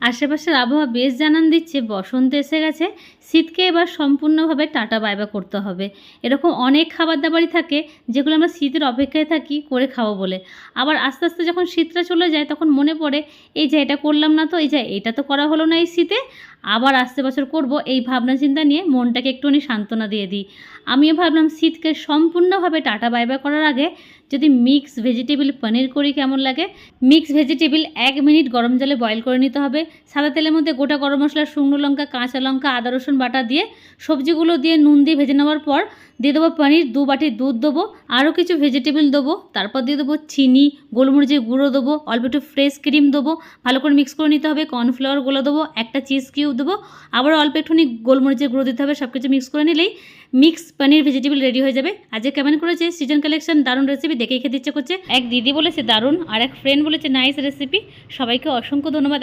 আশেপাশের আবহাওয়া বেশ জানান দিচ্ছে বসন্ত এসে গেছে। শীতকে এবার সম্পূর্ণভাবে টাটা বাই-বাই করতে হবে। এরকম অনেক খাবার-দাবারই থাকে যেগুলো আমরা শীতের অপেক্ষায় থাকি করে খাবো বলে। আবার আস্তে, আস্তে যখন শীতটা চলে যায় তখন মনে পড়ে এই যে এটা করলাম না তো, এই যে এটা তো করা হলো না এই শীতে, আবার আসছে বছর করব, এই ভাবনা চিন্তা নিয়ে মনটাকে একটুখানি সান্ত্বনা দিয়ে দিই। আমিও ভাবলাম শীতকে সম্পূর্ণভাবে টাটা বাই-বাই করার আগে যদি মিক্স ভেজিটেবল পনির করি কেমন লাগে। মিক্স ভেজিটেবল 1 মিনিট গরম জলে বয়েল করে নিতে হবে। সাদা তেলের মধ্যে গোটা গরম মশলা, শুকনো লঙ্কা, কাঁচা লঙ্কা, আদা রসুন বাটা দিয়ে সবজিগুলো দিয়ে নুন দিয়ে ভেজে নেওয়ার পর দিয়ে দেবো পনির, 2 বাটি দুধ দেবো, আরও কিছু ভেজিটেবল দেবো, তারপর দিয়ে দেবো চিনি, গোলমরিচের গুঁড়ো দেবো, অল্প একটু ফ্রেশ ক্রিম দেবো, ভালো করে মিক্স করে নিতে হবে। কর্নফ্লাওয়ারগুলো দেবো, একটা চিজ কিউব দেবো, আবার অল্প একটুখানি গোলমরিচের গুঁড়ো দিতে হবে। সব কিছু মিক্স করে নিলেই মিক্স পনির ভেজিটেবল রেডি হয়ে যাবে। আজকে কেমন করেছে সিজন কালেকশন, দারুণ রেসিপি, দেখেই খেতে ইচ্ছে করছে। এক দিদি বলেছে দারুণ, আর এক ফ্রেন্ড বলেছে নাইস রেসিপি। সবাইকে অসংখ্য ধন্যবাদ।